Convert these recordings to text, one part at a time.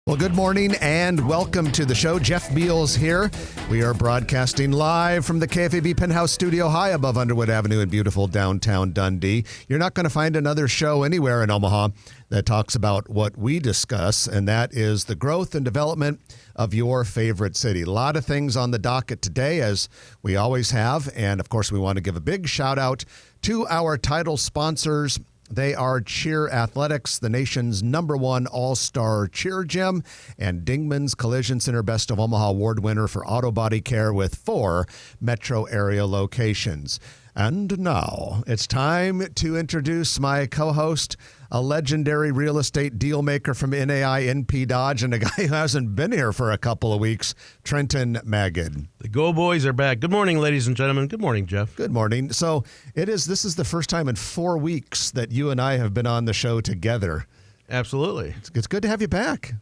Well, good morning and welcome to the show. Jeff Beals here. We are broadcasting live from the KFAB Penthouse Studio high above Underwood Avenue in beautiful downtown Dundee. You're not going to find another show anywhere in Omaha that talks about what we discuss, and that is the growth and development of your favorite city. A lot of things on the docket today, as we always have, and of course we want to give a big shout out to our title sponsors. They are Cheer Athletics, the nation's #1 all-star cheer gym, and Dingman's Collision Center Best of Omaha Award winner for auto body care with 4 metro area locations. And now it's time to introduce my co-host, a legendary real estate deal maker from NAI NP Dodge, and a guy who hasn't been here for a couple of weeks, Trenton Magid. The Go Boys are back. Good morning, ladies and gentlemen. Good morning, Jeff. Good morning. So this is the first time in 4 weeks that you and I have been on the show together. Absolutely. It's good to have you back.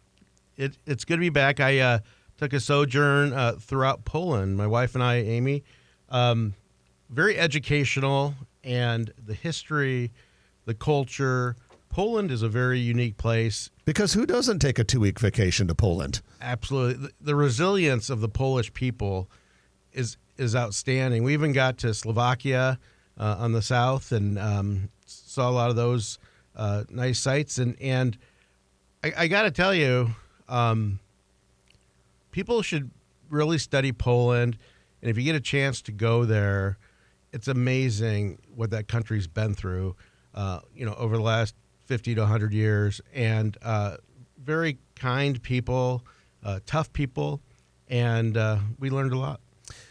It's good to be back. I took a sojourn throughout Poland. My wife and I, Amy, very educational, and the history, the culture. Poland is a very unique place. Because who doesn't take a 2-week vacation to Poland? Absolutely. The resilience of the Polish people is outstanding. We even got to Slovakia on the south and saw a lot of those nice sights. And I got to tell you, people should really study Poland. And if you get a chance to go there, it's amazing what that country's been through, over the last 50 to 100 years, and very kind people, tough people, and we learned a lot.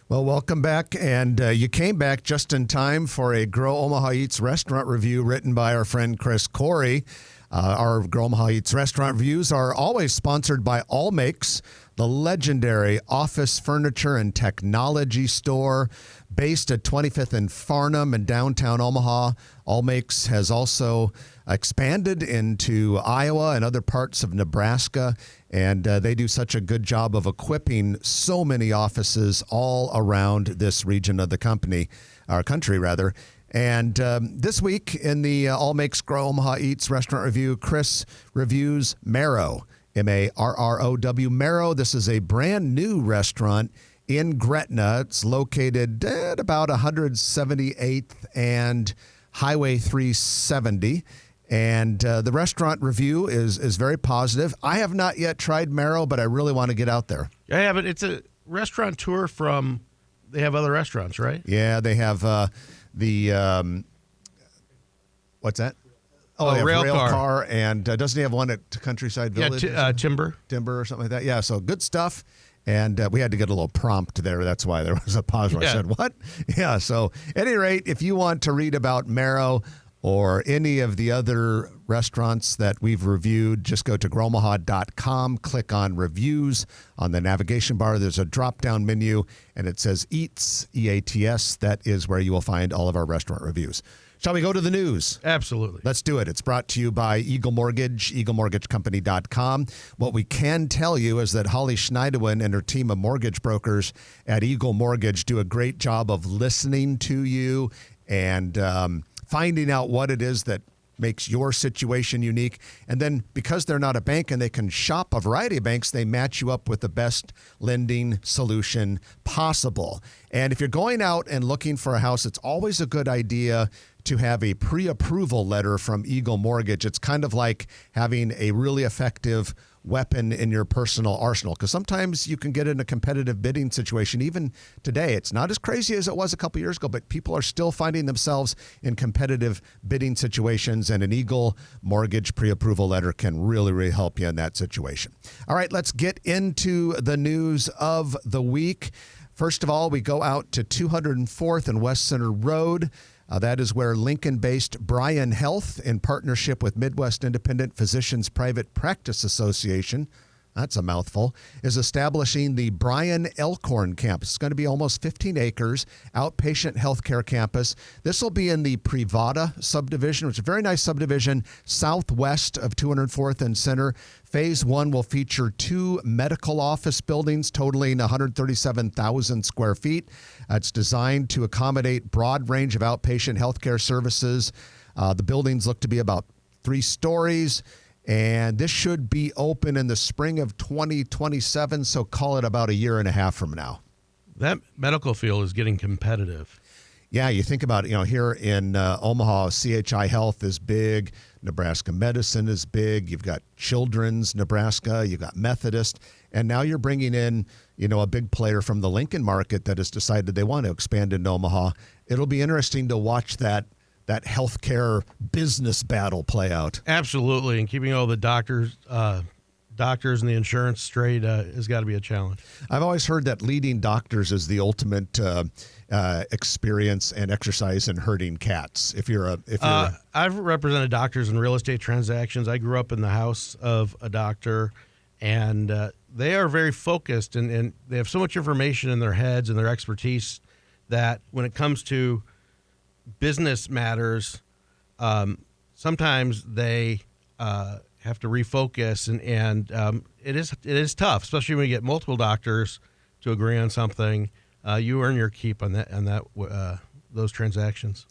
Well, welcome back, and you came back just in time for a Grow Omaha Eats restaurant review written by our friend Chris Corey. Our Grow Omaha Eats restaurant reviews are always sponsored by All Makes, the legendary office furniture and technology store based at 25th and Farnham in downtown Omaha. All Makes has also expanded into Iowa and other parts of Nebraska, and they do such a good job of equipping so many offices all around this region of the country. And this week in the All Makes Grow Omaha Eats restaurant review, Chris reviews Marrow, Marrow. Marrow. This is a brand new restaurant in Gretna. It's located at about 178th and Highway 370. And the restaurant review is very positive. I have not yet tried Marrow, but I really want to get out there. I have it. It's a restaurant tour from, they have other restaurants, right? Yeah, they have what's that? Oh, they have rail car. And doesn't he have one at Countryside Village? Yeah, Timber or something like that. Yeah, so good stuff. And we had to get a little prompt there. That's why there was a pause where I said, what? Yeah, so at any rate, if you want to read about Marrow or any of the other restaurants that we've reviewed, just go to growomaha.com, click on reviews. On the navigation bar, there's a drop-down menu, and it says Eats, E-A-T-S. That is where you will find all of our restaurant reviews. Shall we go to the news? Absolutely. Let's do it. It's brought to you by Eagle Mortgage, eaglemortgagecompany.com. What we can tell you is that Holly Schneidewin and her team of mortgage brokers at Eagle Mortgage do a great job of listening to you and finding out what it is that makes your situation unique. And then because they're not a bank and they can shop a variety of banks, they match you up with the best lending solution possible. And if you're going out and looking for a house, it's always a good idea to have a pre-approval letter from Eagle Mortgage. It's kind of like having a really effective weapon in your personal arsenal, because sometimes you can get in a competitive bidding situation. Even today, it's not as crazy as it was a couple years ago, but people are still finding themselves in competitive bidding situations, and an Eagle Mortgage pre-approval letter can really, really help you in that situation. All right, let's get into the news of the week. First of all, we go out to 204th and West Center Road. That is where Lincoln-based Bryan Health, in partnership with Midwest Independent Physicians Private Practice Association, that's a mouthful, is establishing the Bryan Elkhorn campus. It's going to be almost 15 acres, outpatient healthcare campus. This will be in the Privada subdivision, which is a very nice subdivision southwest of 204th and Center. Phase 1 will feature 2 medical office buildings totaling 137,000 square feet. It's designed to accommodate broad range of outpatient healthcare services. The buildings look to be about 3 stories. And this should be open in the spring of 2027, so call it about a year and a half from now. That medical field is getting competitive. Yeah, you think about it, here in Omaha, CHI Health is big. Nebraska Medicine is big. You've got Children's Nebraska. You've got Methodist. And now you're bringing in, a big player from the Lincoln market that has decided they want to expand into Omaha. It'll be interesting to watch that healthcare business battle play out. Absolutely. And keeping all the doctors and the insurance straight has got to be a challenge. I've always heard that leading doctors is the ultimate experience and exercise in herding cats. I've represented doctors in real estate transactions. I grew up in the house of a doctor, and they are very focused, and they have so much information in their heads and their expertise that when it comes to business matters, sometimes they have to refocus, and it is tough, especially when you get multiple doctors to agree on something. You earn your keep on those transactions.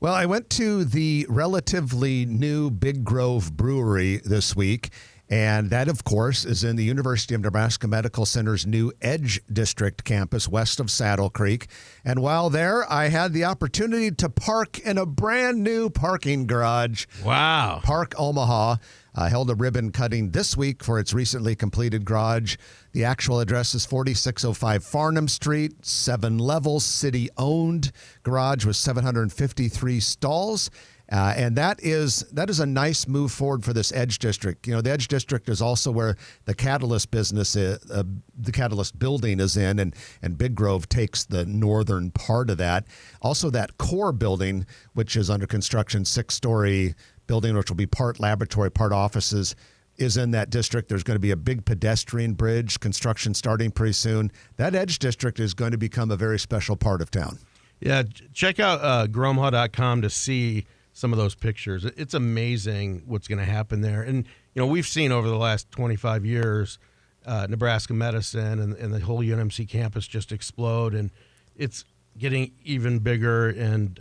Well, I went to the relatively new Big Grove Brewery this week, and that, of course, is in the University of Nebraska Medical Center's new Edge District campus west of Saddle Creek. And while there, I had the opportunity to park in a brand new parking garage. Wow. Park Omaha held a ribbon cutting this week for its recently completed garage. The actual address is 4605 Farnham Street, 7 levels, city-owned garage with 753 stalls. And that is a nice move forward for this Edge District. The Edge District is also where the Catalyst business is, the Catalyst building is in, and Big Grove takes the northern part of that. Also, that core building, which is under construction, 6-story building, which will be part laboratory, part offices, is in that district. There's going to be a big pedestrian bridge, construction starting pretty soon. That Edge District is going to become a very special part of town. Yeah, check out gromoha.com to see some of those pictures. It's amazing what's going to happen there. And, we've seen over the last 25 years, Nebraska Medicine and the whole UNMC campus just explode, and it's getting even bigger and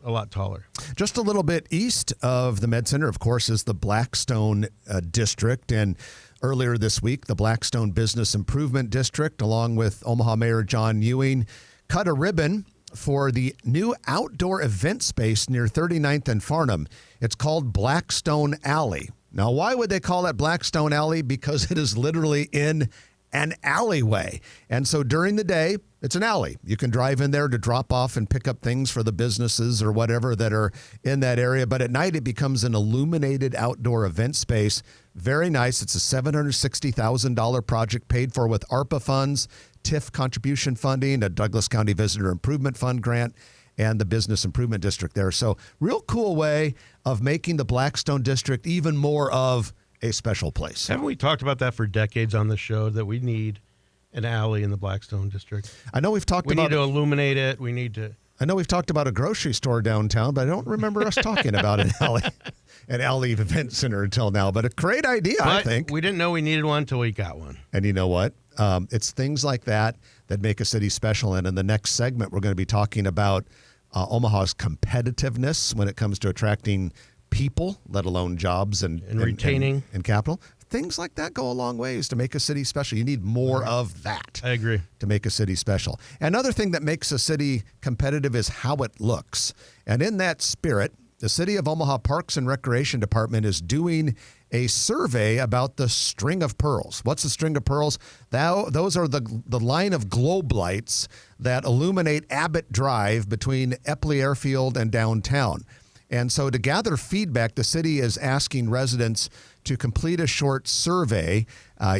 a lot taller. Just a little bit east of the Med Center, of course, is the Blackstone District. And earlier this week, the Blackstone Business Improvement District, along with Omaha Mayor John Ewing, cut a ribbon for the new outdoor event space near 39th and Farnham. It's called Blackstone Alley. Now, why would they call it Blackstone Alley? Because it is literally in an alleyway. And so during the day, it's an alley. You can drive in there to drop off and pick up things for the businesses or whatever that are in that area. But at night, it becomes an illuminated outdoor event space. Very nice. It's a $760,000 project paid for with ARPA funds, TIF contribution funding, a Douglas County Visitor Improvement Fund grant, and the Business Improvement District there. So real cool way of making the Blackstone District even more of a special place. Haven't we talked about that for decades on the show, that we need an alley in the Blackstone District? I know we've talked about it. We need to illuminate it. I know we've talked about a grocery store downtown, but I don't remember us talking about an alley event center until now. But a great idea, I think. We didn't know we needed one until we got one. And you know what? It's things like that make a city special. And in the next segment, we're going to be talking about Omaha's competitiveness when it comes to attracting people, let alone jobs and retaining and capital. Things like that go a long ways to make a city special. You need more of that. I agree. To make a city special. Another thing that makes a city competitive is how it looks. And in that spirit, the City of Omaha Parks and Recreation Department is doing a survey about the String of Pearls. What's the String of Pearls? Those are the line of globe lights that illuminate Abbott Drive between Epley Airfield and downtown. And so to gather feedback, the city is asking residents to complete a short survey.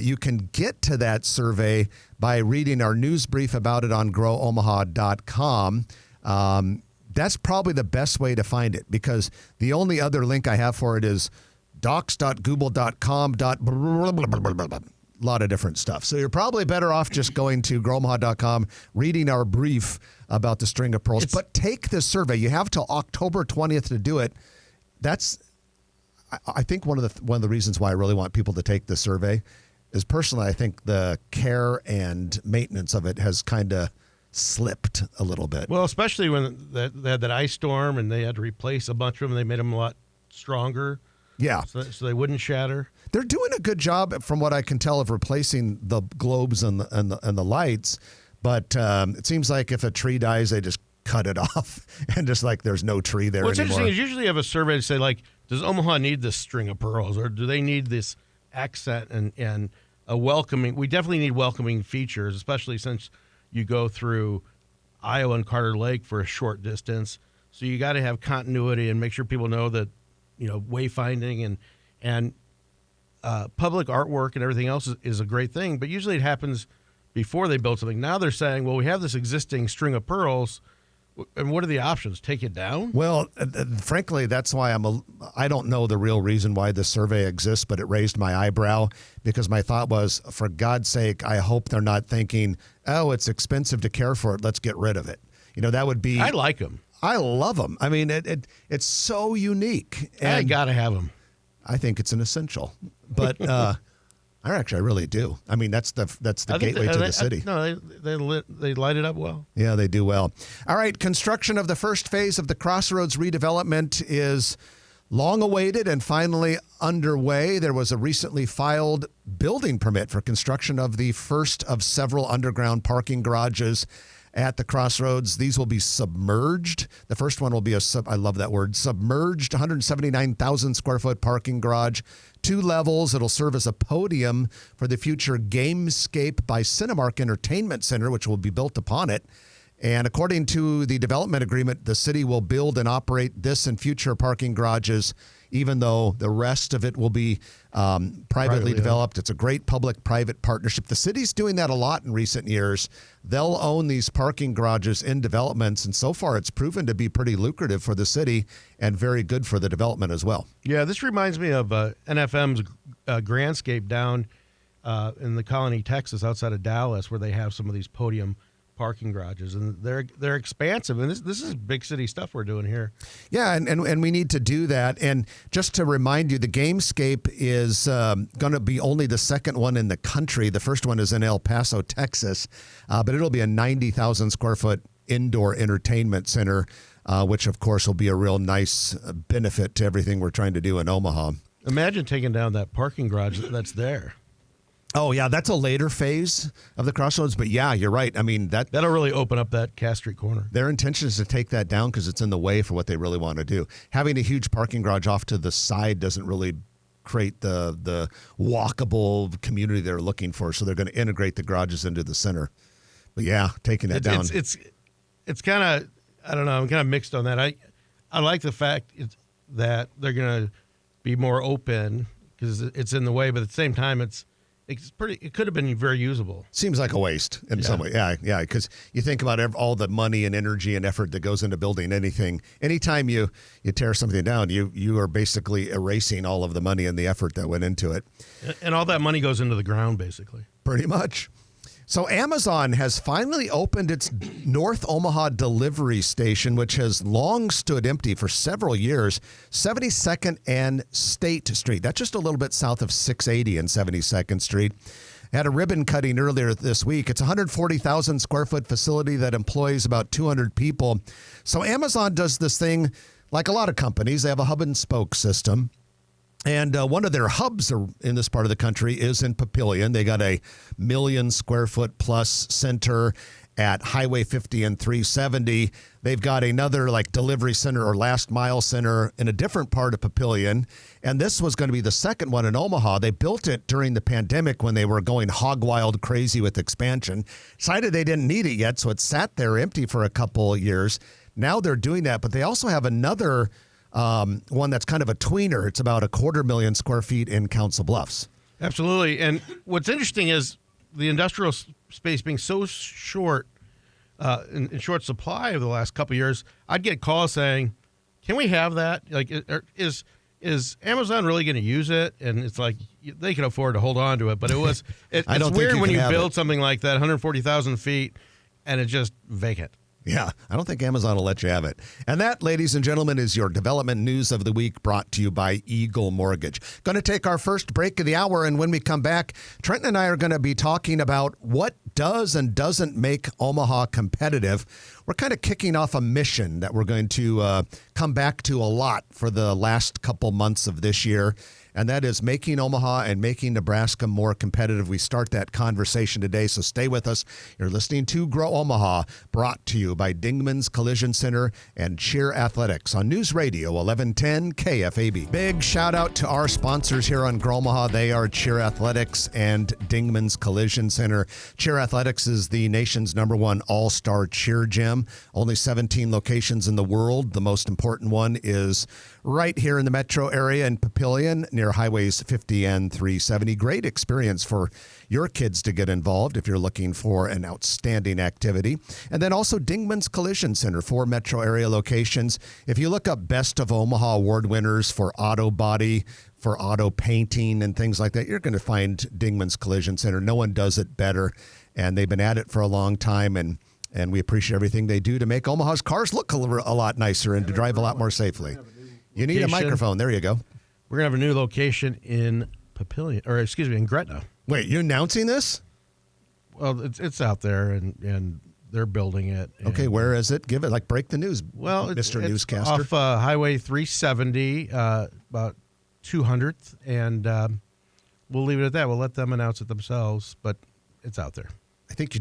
You can get to that survey by reading our news brief about it on growomaha.com. That's probably the best way to find it, because the only other link I have for it is docs.google.com. A lot of different stuff. So you're probably better off just going to growomaha.com, reading our brief about the String of Pearls. But take the survey. You have till October 20th to do it. That's, I think, one of the reasons why I really want people to take the survey is, personally, I think the care and maintenance of it has kind of slipped a little bit. Well, especially when they had that ice storm and they had to replace a bunch of them. They made them a lot stronger. Yeah. so they wouldn't shatter. They're doing a good job, from what I can tell, of replacing the globes and the lights. But it seems like if a tree dies, they just cut it off and just like there's no tree there What's anymore. interesting is usually you have a survey to say, like, does Omaha need this string of pearls, or do they need this accent and a welcoming? We definitely need welcoming features, especially since you go through Iowa and Carter Lake for a short distance. So you got to have continuity and make sure people know that, wayfinding and public artwork and everything else is a great thing. But usually it happens before they build something. Now they're saying, well, we have this existing string of pearls, and what are the options? Take it down? Well, frankly, that's why I don't know the real reason why this survey exists, but it raised my eyebrow because my thought was, for God's sake, I hope they're not thinking, oh, it's expensive to care for it, let's get rid of it. That would be. I like them. I love them. I mean, it's so unique. And I got to have them. I think it's an essential, but I really do. I mean, that's the gateway to the city. No, they light it up well. Yeah, they do well. All right, construction of the first phase of the Crossroads redevelopment is long awaited and finally underway. There was a recently filed building permit for construction of the first of several underground parking garages at the Crossroads. These will be submerged. The first one will be I love that word, submerged 179,000 square foot parking garage, 2 levels. It'll serve as a podium for the future Gamescape by Cinemark Entertainment Center, which will be built upon it. And according to the development agreement, the city will build and operate this and future parking garages, even though the rest of it will be privately developed. It's a great public-private partnership. The city's doing that a lot in recent years. They'll own these parking garages in developments, and so far it's proven to be pretty lucrative for the city and very good for the development as well. Yeah, this reminds me of NFM's Grandscape down in the Colony, Texas, outside of Dallas, where they have some of these podium parking garages, and they're expansive, and this is big city stuff we're doing here. Yeah, and we need to do that. And just to remind you, the Gamescape is going to be only the second one in the country. The first one is in El Paso, Texas, but it'll be a 90,000 square foot indoor entertainment center, which of course will be a real nice benefit to everything we're trying to do in Omaha. Imagine taking down that parking garage that's there. Oh, yeah, that's a later phase of the Crossroads. But, yeah, you're right. I mean, that'll really open up that Cass Street corner. Their intention is to take that down because it's in the way for what they really want to do. Having a huge parking garage off to the side doesn't really create the walkable community they're looking for. So they're going to integrate the garages into the center. But, yeah, taking that down. It's kind of, I don't know, I'm kind of mixed on that. I like the fact that they're going to be more open because it's in the way, but at the same time, it could have been very usable. Seems like a waste in some way. Yeah, because you think about all the money and energy and effort that goes into building anything. Anytime you tear something down, you are basically erasing all of the money and the effort that went into it. And all that money goes into the ground, basically. Pretty much. So Amazon has finally opened its North Omaha delivery station, which has long stood empty for several years, 72nd and State Street. That's just a little bit south of 680 and 72nd Street. Had a ribbon cutting earlier this week. It's a 140,000 square foot facility that employs about 200 people. So Amazon does this thing like a lot of companies. They have a hub and spoke system. And one of their hubs in this part of the country is in Papillion. They got a 1 million square foot plus center at Highway 50 and 370. They've got another like delivery center or last mile center in a different part of Papillion. And this was going to be the second one in Omaha. They built it during the pandemic when they were going hog wild crazy with expansion. Decided they didn't need it yet, so it sat there empty for a couple of years. Now they're doing that, but they also have another one that's kind of a tweener. It's about 250,000 square feet in Council Bluffs. Absolutely. And what's interesting is the industrial space being so short, in short supply over the last couple of years, I'd get calls saying, can we have that? Like, is Amazon really going to use it? And it's like, they can afford to hold on to it. But it's weird when you build something like that, 140,000 feet, and it's just vacant. Yeah, I don't think Amazon will let you have it. And that, ladies and gentlemen, is your development news of the week brought to you by Eagle Mortgage. Going to take our first break of the hour, and when we come back, Trenton and I are going to be talking about what does and doesn't make Omaha competitive. We're kind of kicking off a mission that we're going to come back to a lot for the last couple months of this year, and that is making Omaha and making Nebraska more competitive. We start that conversation today, so stay with us. You're listening to Grow Omaha, brought to you by Dingman's Collision Center and Cheer Athletics on News Radio 1110 KFAB. Big shout out to our sponsors here on Grow Omaha. They are Cheer Athletics and Dingman's Collision Center. Cheer Athletics is the nation's #1 all-star cheer gym. Only 17 locations in the world. The most important one is right here in the metro area in Papillion near Highways 50 and 370. Great experience for your kids to get involved if you're looking for an outstanding activity. And then also Dingman's Collision Center, 4 metro area locations. If you look up Best of Omaha award winners for auto body, for auto painting and things like that, you're going to find Dingman's Collision Center. No one does it better, and they've been at it for a long time, and we appreciate everything they do to make Omaha's cars look a lot nicer and to drive a lot more safely. You need a microphone. There you go. We're going to have a new location in in Gretna. Wait, you're announcing this? Well, it's out there, and they're building it. Okay, where is it? Give it, break the news, well, Mr. It's Newscaster. off Highway 370, about 200th, and we'll leave it at that. We'll let them announce it themselves, but it's out there. I think you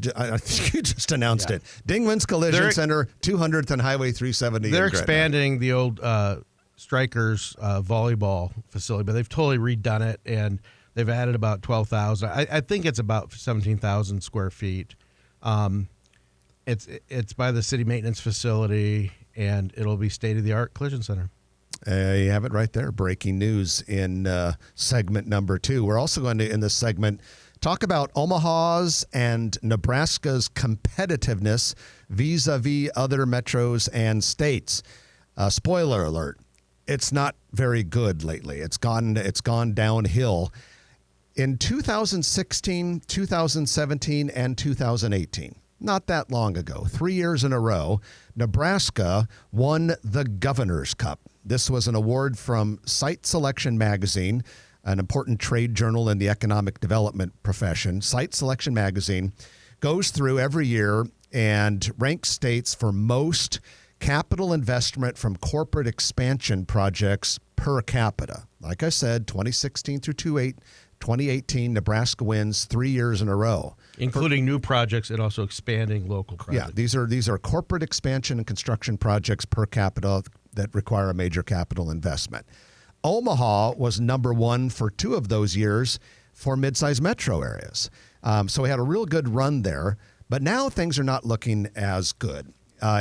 just announced it. Dingman's Collision Center, 200th and Highway 370. They're expanding the old Strikers volleyball facility, but they've totally redone it, and they've added about 12,000. I think it's about 17,000 square feet. It's by the city maintenance facility, and it'll be state-of-the-art collision center. You have it right there. Breaking news in segment number 2. We're also going to, in this segment, talk about Omaha's and Nebraska's competitiveness vis-a-vis other metros and states. Spoiler alert, it's not very good lately. It's gone downhill. In 2016, 2017, and 2018, not that long ago, 3 years in a row, Nebraska won the Governor's Cup. This was an award from Site Selection Magazine, an important trade journal in the economic development profession. Site Selection Magazine goes through every year and ranks states for most capital investment from corporate expansion projects per capita. Like I said, 2016 through 2018, Nebraska wins 3 years in a row. Including new projects and also expanding local projects. Yeah, these are corporate expansion and construction projects per capita that require a major capital investment. Omaha was #1 for 2 of those years for mid-sized metro areas. So we had a real good run there, but now things are not looking as good.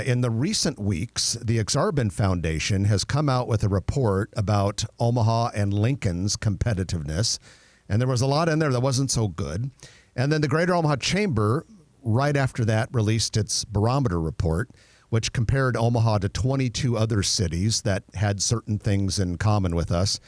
In the recent weeks, the Exarban Foundation has come out with a report about Omaha and Lincoln's competitiveness, and there was a lot in there that wasn't so good. And then the Greater Omaha Chamber, right after that, released its barometer report, which compared Omaha to 22 other cities that had certain things in common with us.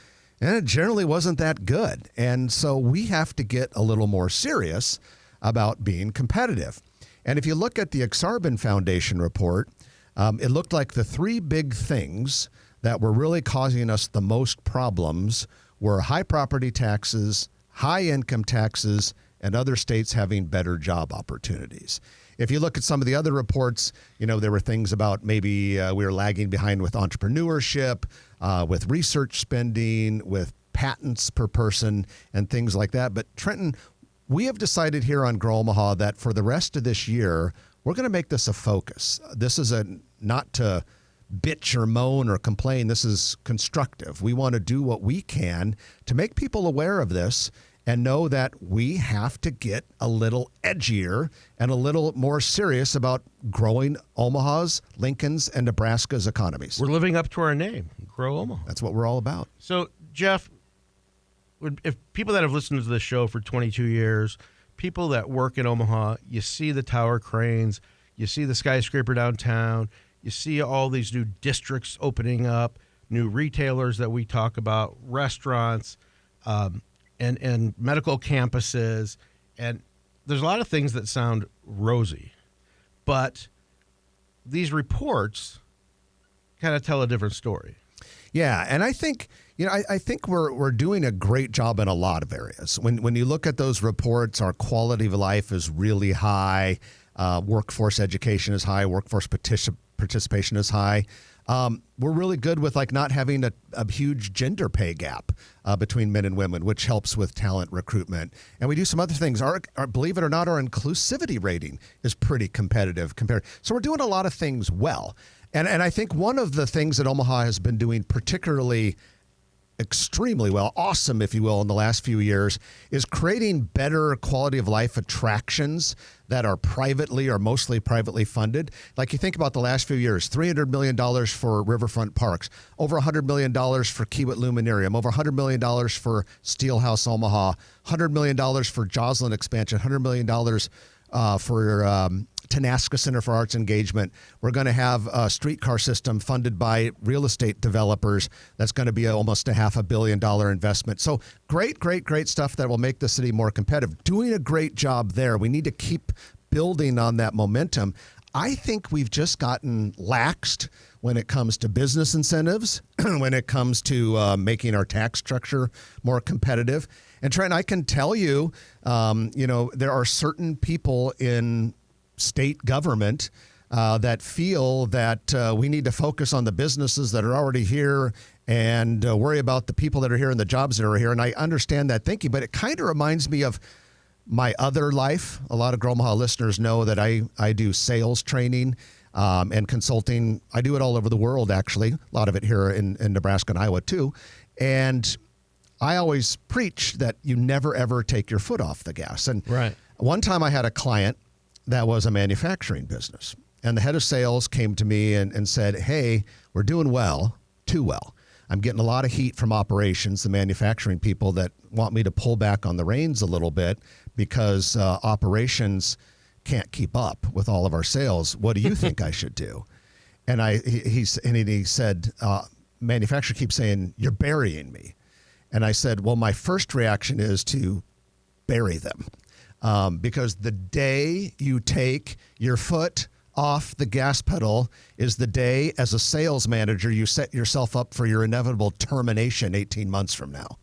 And it generally wasn't that good. And so we have to get a little more serious about being competitive. And if you look at the Exarban Foundation report, it looked like the 3 big things that were really causing us the most problems were high property taxes, high income taxes, and other states having better job opportunities. If you look at some of the other reports, there were things about maybe we were lagging behind with entrepreneurship, with research spending, with patents per person, and things like that. But Trenton, we have decided here on Grow Omaha that for the rest of this year, we're going to make this a focus. This is not to bitch or moan or complain. This is constructive. We want to do what we can to make people aware of this and know that we have to get a little edgier and a little more serious about growing Omaha's, Lincoln's, and Nebraska's economies. We're living up to our name, Grow Omaha. That's what we're all about. So, Jeff, if people that have listened to this show for 22 years, people that work in Omaha, you see the tower cranes, you see the skyscraper downtown, you see all these new districts opening up, new retailers that we talk about, restaurants, and medical campuses, and there's a lot of things that sound rosy, but these reports kind of tell a different story. Yeah, and I think I think we're doing a great job in a lot of areas. When you look at those reports, our quality of life is really high. Workforce education is high. Workforce participation is high. We're really good with like not having a huge gender pay gap between men and women, which helps with talent recruitment. And we do some other things. Our believe it or not, our inclusivity rating is pretty competitive compared. So we're doing a lot of things well. And I think one of the things that Omaha has been doing particularly extremely well, awesome, if you will, in the last few years, is creating better quality of life attractions that are privately or mostly privately funded. Like you think about the last few years, $300 million for riverfront parks, over $100 million for Kiewit Luminarium, over $100 million for Steelhouse Omaha, $100 million for Joslyn expansion, $100 million for Tanaska Center for Arts Engagement. We're going to have a streetcar system funded by real estate developers. That's going to be almost a $500 million investment. So great stuff that will make the city more competitive. Doing a great job there. We need to keep building on that momentum. I think we've just gotten laxed when it comes to business incentives, when it comes to making our tax structure more competitive. And Trent, I can tell you, there are certain people in state government that feel that we need to focus on the businesses that are already here and worry about the people that are here and the jobs that are here. And I understand that thinking, but it kind of reminds me of my other life. A lot of Grow Omaha listeners know that I do sales training and consulting. I do it all over the world, actually, a lot of it here in Nebraska and Iowa too. And I always preach that you never, ever take your foot off the gas. And Right. One time I had a client that was a manufacturing business. And the head of sales came to me and said, hey, we're doing well, too well. I'm getting a lot of heat from operations, the manufacturing people that want me to pull back on the reins a little bit because operations can't keep up with all of our sales. What do you think I should do? And he said, manufacturer keeps saying, you're burying me. And I said, well, my first reaction is to bury them. Because the day you take your foot off the gas pedal is the day, as a sales manager, you set yourself up for your inevitable termination 18 months from now,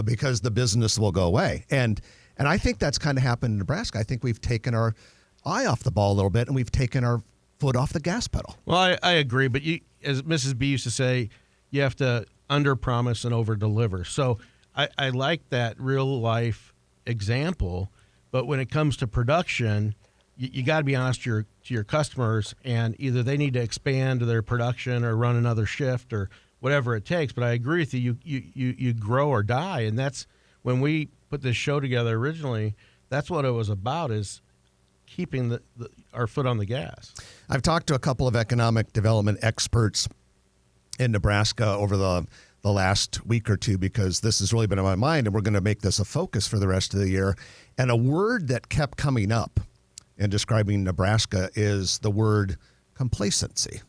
because the business will go away. And I think that's kind of happened in Nebraska. I think we've taken our eye off the ball a little bit, and we've taken our foot off the gas pedal. Well, I agree, but as Mrs. B used to say, you have to under-promise and over-deliver. So I like that real-life example. But when it comes to production, you got to be honest to your customers, and either they need to expand their production or run another shift or whatever it takes. But I agree with you. You grow or die, and that's when we put this show together originally. That's what it was about, is keeping our foot on the gas. I've talked to a couple of economic development experts in Nebraska over the last week or two, because this has really been on my mind, and we're going to make this a focus for the rest of the year. And a word that kept coming up in describing Nebraska is the word complacency.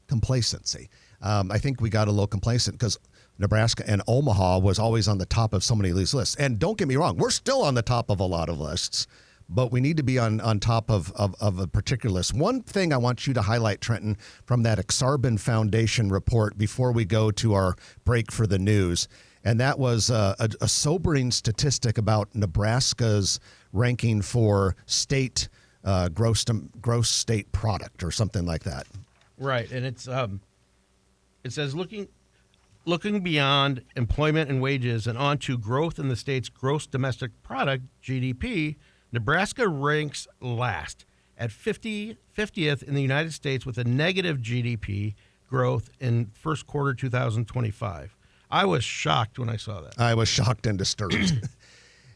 Complacency. I think we got a little complacent because Nebraska and Omaha was always on the top of so many of these lists. And don't get me wrong, we're still on the top of a lot of lists, but we need to be on top of a particular list. One thing I want you to highlight, Trenton, from that Exarban Foundation report before we go to our break for the news, and that was a sobering statistic about Nebraska's ranking for state gross state product or something like that. Right, and it says looking beyond employment and wages and onto growth in the state's gross domestic product, GDP, Nebraska ranks last at 50th in the United States with a negative GDP growth in first quarter 2025. I was shocked when I saw that. I was shocked and disturbed.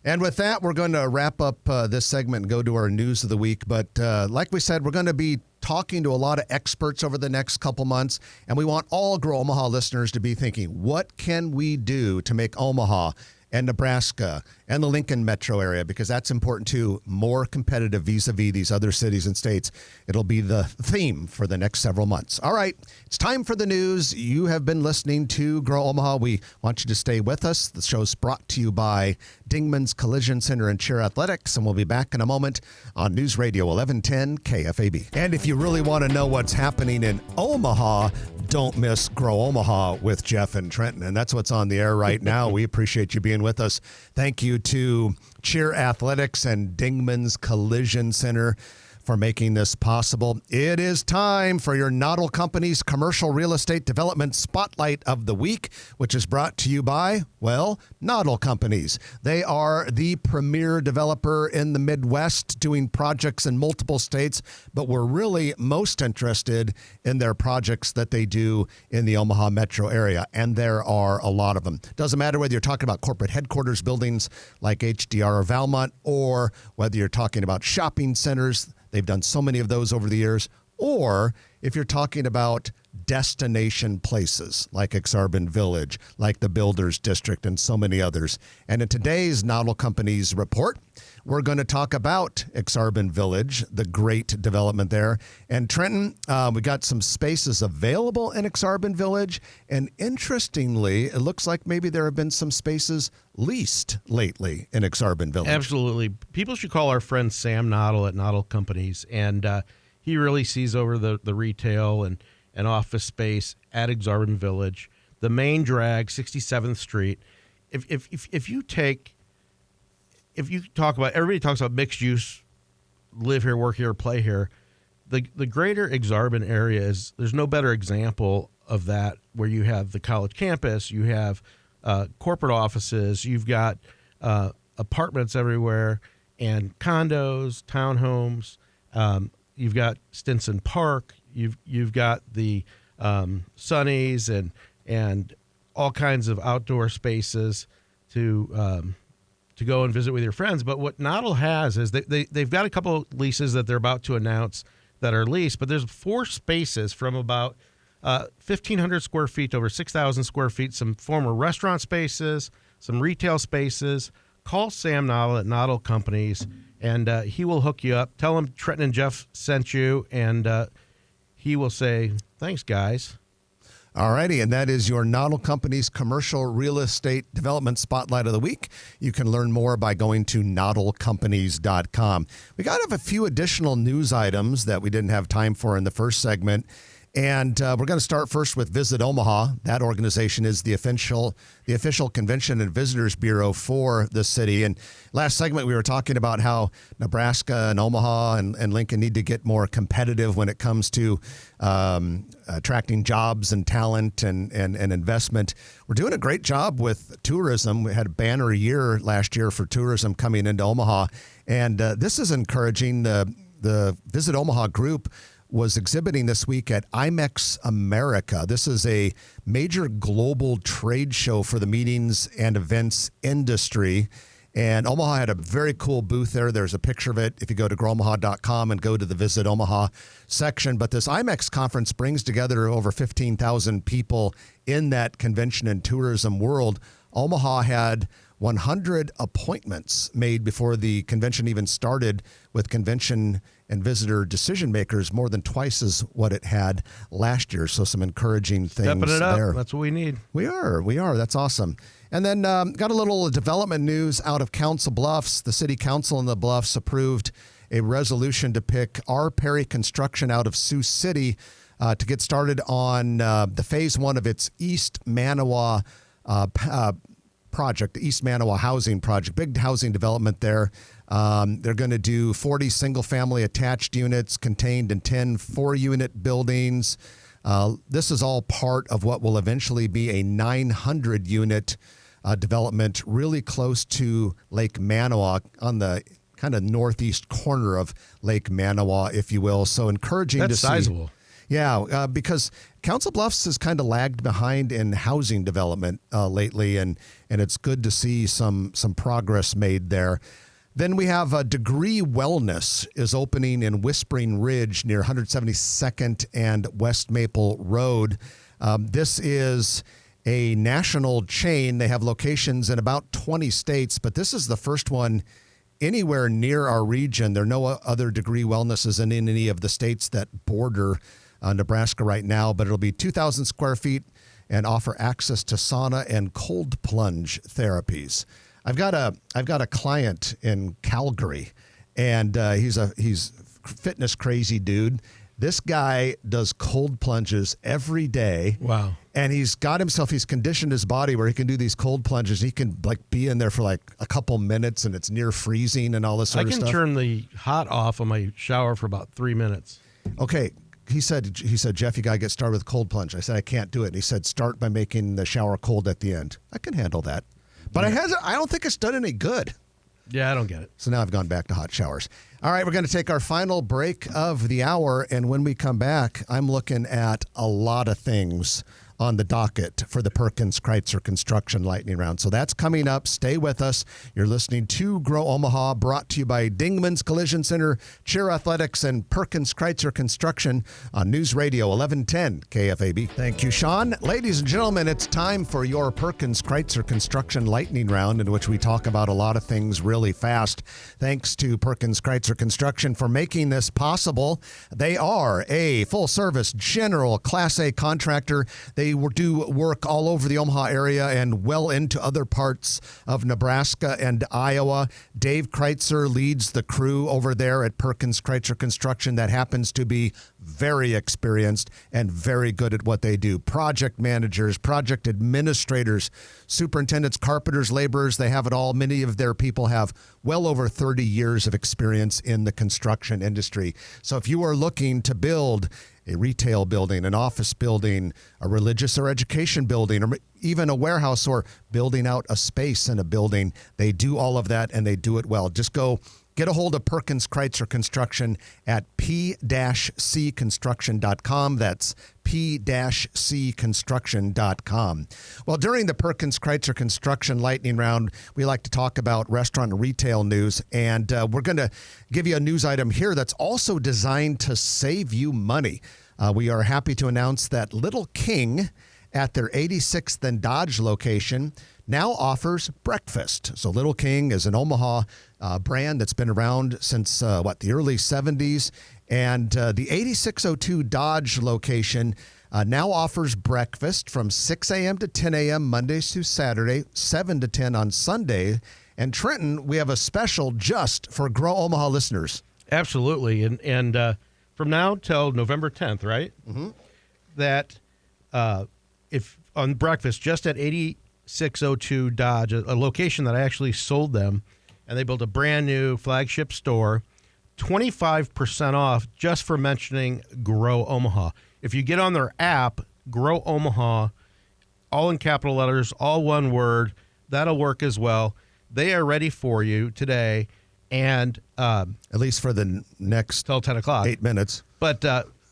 And with that, we're going to wrap up this segment and go to our news of the week. But like we said, we're going to be talking to a lot of experts over the next couple months, and we want all Grow Omaha listeners to be thinking, what can we do to make Omaha and Nebraska and the Lincoln metro area, because that's important too. More competitive vis-a-vis these other cities and states. It'll be the theme for the next several months. All right, it's time for the news. You have been listening to Grow Omaha. We want you to stay with us. The show's brought to you by Dingman's Collision Center and Cheer Athletics, and we'll be back in a moment on News Radio 1110 KFAB. And if you really want to know what's happening in Omaha, don't miss Grow Omaha with Jeff and Trenton. And that's what's on the air right now. We appreciate you being with us. Thank you to Cheer Athletics and Dingman's Collision Center for making this possible. It is time for your Noddle Company's Commercial Real Estate Development Spotlight of the Week, which is brought to you by, well, Noddle Companies. They are the premier developer in the Midwest doing projects in multiple states, but we're really most interested in their projects that they do in the Omaha metro area, and there are a lot of them. Doesn't matter whether you're talking about corporate headquarters buildings like HDR or Valmont, or whether you're talking about shopping centers. They've done so many of those over the years. Or if you're talking about destination places like Exarban Village, like the Builders District, and so many others. And in today's Noddle Companies report, we're going to talk about Exarban Village, the great development there. And Trenton, we got some spaces available in Exarban Village. And interestingly, it looks like maybe there have been some spaces leased lately in Exarban Village. Absolutely. People should call our friend Sam Noddle at Noddle Companies. And he really sees over the retail and office space at Exarban Village. The main drag, 67th Street. If you talk about, everybody talks about mixed use, live here, work here, play here. The greater Exarban area is, there's no better example of that, where you have the college campus, you have corporate offices, you've got apartments everywhere, and condos, townhomes. You've got Stinson Park. You've got the Sunnies and all kinds of outdoor spaces to go and visit with your friends. But what Noddle has is they've got a couple leases that they're about to announce that are leased, but there's 4 spaces from about 1,500 square feet to over 6,000 square feet, some former restaurant spaces, some retail spaces. Call Sam Noddle at Noddle Companies, and he will hook you up. Tell him Trenton and Jeff sent you, and he will say, thanks, guys. All righty, and that is your Noddle Company's Commercial Real Estate Development Spotlight of the Week. You can learn more by going to noddlecompanies.com. We got to have a few additional news items that we didn't have time for in the first segment. And we're going to start first with Visit Omaha. That organization is the official Convention and Visitors Bureau for the city. And last segment, we were talking about how Nebraska and Omaha and Lincoln need to get more competitive when it comes to attracting jobs and talent and investment. We're doing a great job with tourism. We had a banner year last year for tourism coming into Omaha. And this is encouraging. The Visit Omaha group was exhibiting this week at IMEX America. This is a major global trade show for the meetings and events industry. And Omaha had a very cool booth there. There's a picture of it if you go to growomaha.com and go to the Visit Omaha section. But this IMEX conference brings together over 15,000 people in that convention and tourism world. Omaha had 100 appointments made before the convention even started, with convention and visitor decision makers more than twice as what it had last year. So some encouraging things Stepping it up. there. That's what we need. We are. That's awesome. And then got a little development news out of Council Bluffs. The city council in the Bluffs approved a resolution to pick R. Perry Construction out of Sioux City to get started on the phase 1 of its East Manawa project, the East Manawa housing project. Big housing development there. They're going to do 40 single-family attached units contained in 10 4-unit buildings. This is all part of what will eventually be a 900-unit development really close to Lake Manawa, on the kind of northeast corner of Lake Manawa, if you will. So encouraging to see. That's sizable. Yeah, because Council Bluffs has kind of lagged behind in housing development lately, and it's good to see some progress made there. Then we have Degree Wellness is opening in Whispering Ridge near 172nd and West Maple Road. This is a national chain. They have locations in about 20 states, but this is the first one anywhere near our region. There are no other Degree Wellnesses in any of the states that border Nebraska right now, but it'll be 2,000 square feet and offer access to sauna and cold plunge therapies. I've got a client in Calgary, and he's fitness crazy dude. This guy does cold plunges every day. Wow. And he's conditioned his body where he can do these cold plunges. He can be in there for like a couple minutes and it's near freezing and all this sort of stuff. I can turn the hot off on my shower for about 3 minutes. Okay. He said, Jeff, you got to get started with cold plunge. I said, I can't do it. And he said, start by making the shower cold at the end. I can handle that. But I don't think it's done any good. Yeah, I don't get it. So now I've gone back to hot showers. All right, we're going to take our final break of the hour. And when we come back, I'm looking at a lot of things on the docket for the Perkins Kreitzer Construction Lightning Round. So that's coming up. Stay with us. You're listening to Grow Omaha, brought to you by Dingman's Collision Center, Cheer Athletics, and Perkins Kreitzer Construction on News Radio 1110 KFAB. Thank you, Sean. Ladies and gentlemen, it's time for your Perkins Kreitzer Construction Lightning Round, in which we talk about a lot of things really fast. Thanks to Perkins Kreitzer Construction for making this possible. They are a full-service general Class A contractor. They do work all over the Omaha area and well into other parts of Nebraska and Iowa. Dave Kreitzer leads the crew over there at Perkins Kreitzer Construction that happens to be very experienced and very good at what they do. Project managers, project administrators, superintendents, carpenters, laborers, they have it all. Many of their people have well over 30 years of experience in the construction industry. So if you are looking to build a retail building, an office building, a religious or education building, or even a warehouse, or building out a space in a building, they do all of that and they do it well. Just go get a hold of Perkins Kreitzer Construction at p-cconstruction.com. That's p-cconstruction.com. Well, during the Perkins Kreitzer Construction Lightning Round, we like to talk about restaurant and retail news, and we're going to give you a news item here that's also designed to save you money. We are happy to announce that Little King at their 86th and Dodge location now offers breakfast. So Little King is an Omaha brand that's been around since, the early 70s. And the 8602 Dodge location now offers breakfast from 6 a.m. to 10 a.m. Mondays through Saturday, 7 to 10 on Sunday. And Trenton, we have a special just for Grow Omaha listeners. Absolutely. And from now till November 10th, right? Mm-hmm. That if on breakfast, just at 8602 Dodge, a location that I actually sold them, and they built a brand new flagship store, 25% off just for mentioning Grow Omaha. If you get on their app, Grow Omaha, all in capital letters, all one word, that'll work as well. They are ready for you today, and at least for the next till 10 o'clock, 8 minutes. But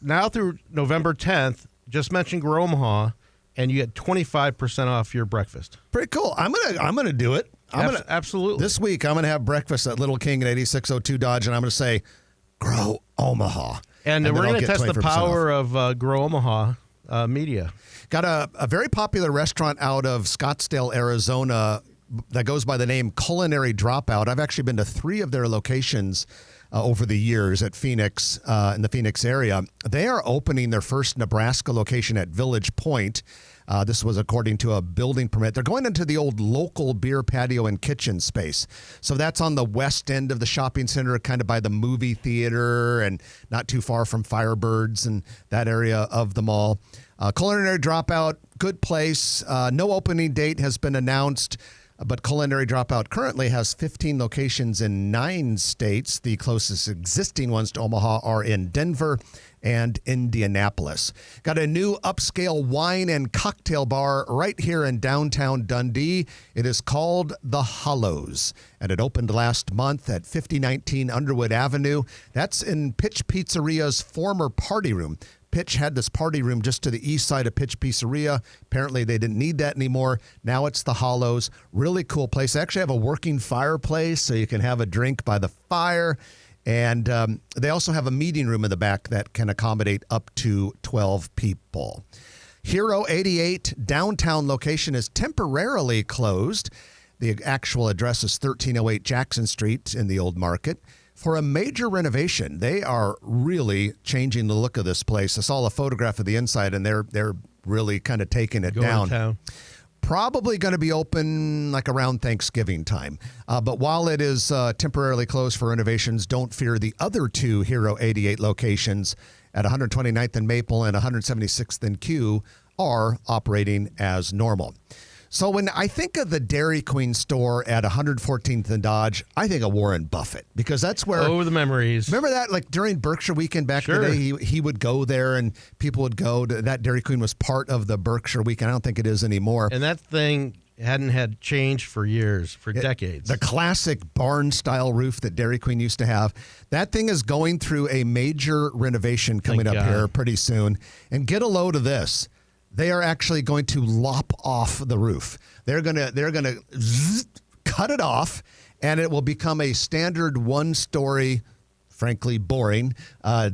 now through November 10th, just mention Grow Omaha, and you get 25% off your breakfast. Pretty cool. I'm gonna do it. Absolutely. This week, I'm going to have breakfast at Little King at 8602 Dodge, and I'm going to say, Grow Omaha. And we're going to test the power of Grow Omaha media. Got a very popular restaurant out of Scottsdale, Arizona that goes by the name Culinary Dropout. I've actually been to 3 of their locations over the years at Phoenix, in the Phoenix area. They are opening their first Nebraska location at Village Point. This was according to a building permit. They're going into the old local beer patio and kitchen space. So that's on the west end of the shopping center, kind of by the movie theater and not too far from Firebirds and that area of the mall. Culinary Dropout, good place. No opening date has been announced, but Culinary Dropout currently has 15 locations in 9 states. The closest existing ones to Omaha are in Denver and Indianapolis. Got a new upscale wine and cocktail bar right here in downtown Dundee. It is called The Hollows, and it opened last month at 5019 Underwood Avenue. That's in Pitch Pizzeria's former party room. Pitch had this party room just to the east side of Pitch Pizzeria. Apparently, they didn't need that anymore. Now it's The Hollows. Really cool place. They actually have a working fireplace, so you can have a drink by the fire. And they also have a meeting room in the back that can accommodate up to 12 people. Hero 88 downtown location is temporarily closed. The actual address is 1308 Jackson Street in the Old Market. For a major renovation, they are really changing the look of this place. I saw a photograph of the inside, and they're really kind of taking it Going down. to town. Probably going to be open like around Thanksgiving time. But while it is temporarily closed for renovations, don't fear the other two Hero 88 locations at 129th and Maple and 176th and Q are operating as normal. So when I think of the Dairy Queen store at 114th and Dodge, I think of Warren Buffett, because that's where... Oh, the memories. Remember that, like during Berkshire Weekend back in Sure. the day, he would go there and people would go to that. Dairy Queen was part of the Berkshire Weekend. I don't think it is anymore. And that thing hadn't had change for years, for decades. The classic barn-style roof that Dairy Queen used to have. That thing is going through a major renovation coming Thank up God. here pretty soon. And get a load of this. They are actually going to lop off the roof. They're gonna cut it off, and it will become a standard one-story, frankly boring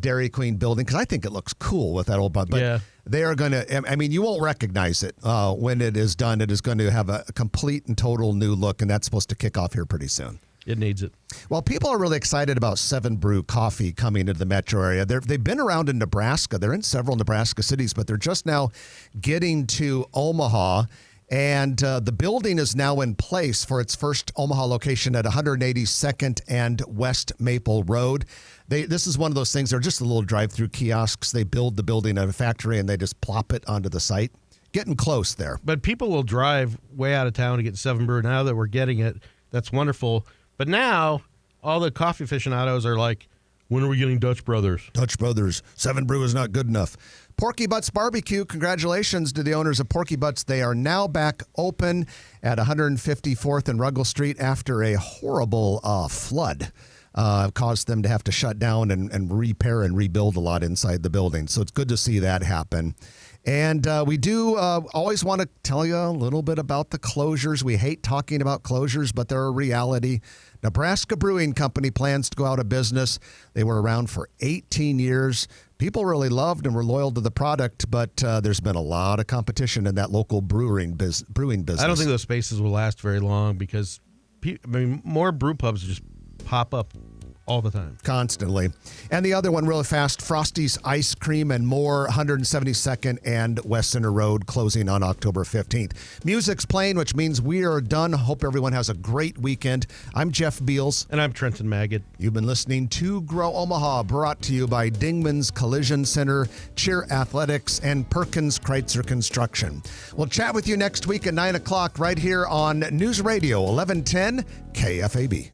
Dairy Queen building, because I think it looks cool with that old bud. But Yeah. they are going to, I mean, you won't recognize it when it is done. It is going to have a complete and total new look, and that's supposed to kick off here pretty soon. It needs it. Well, people are really excited about 7 Brew Coffee coming into the metro area. They've been around in Nebraska. They're in several Nebraska cities, but they're just now getting to Omaha. And the building is now in place for its first Omaha location at 182nd and West Maple Road. This is one of those things. They're just a little drive-through kiosks. They build the building at a factory, and they just plop it onto the site. Getting close there. But people will drive way out of town to get 7 Brew. Now that we're getting it, that's wonderful. But now all the coffee aficionados are like, when are we getting Dutch Brothers? Dutch Brothers. 7 Brew is not good enough. Porky Butts Barbecue, congratulations to the owners of Porky Butts. They are now back open at 154th and Ruggles Street after a horrible flood. Caused them to have to shut down and repair and rebuild a lot inside the building. So it's good to see that happen. And we do always want to tell you a little bit about the closures. We hate talking about closures, but they're a reality. Nebraska Brewing Company plans to go out of business. They were around for 18 years. People really loved and were loyal to the product, but there's been a lot of competition in that local brewing business. I don't think those spaces will last very long because more brew pubs just pop up all the time. Constantly. And the other one really fast, Frosty's Ice Cream and More, 172nd and West Center Road, closing on October 15th. Music's playing, which means we are done. Hope everyone has a great weekend. I'm Jeff Beals. And I'm Trenton Magid. You've been listening to Grow Omaha, brought to you by Dingman's Collision Center, Cheer Athletics, and Perkins Kreitzer Construction. We'll chat with you next week at 9 o'clock right here on News Radio 1110 KFAB.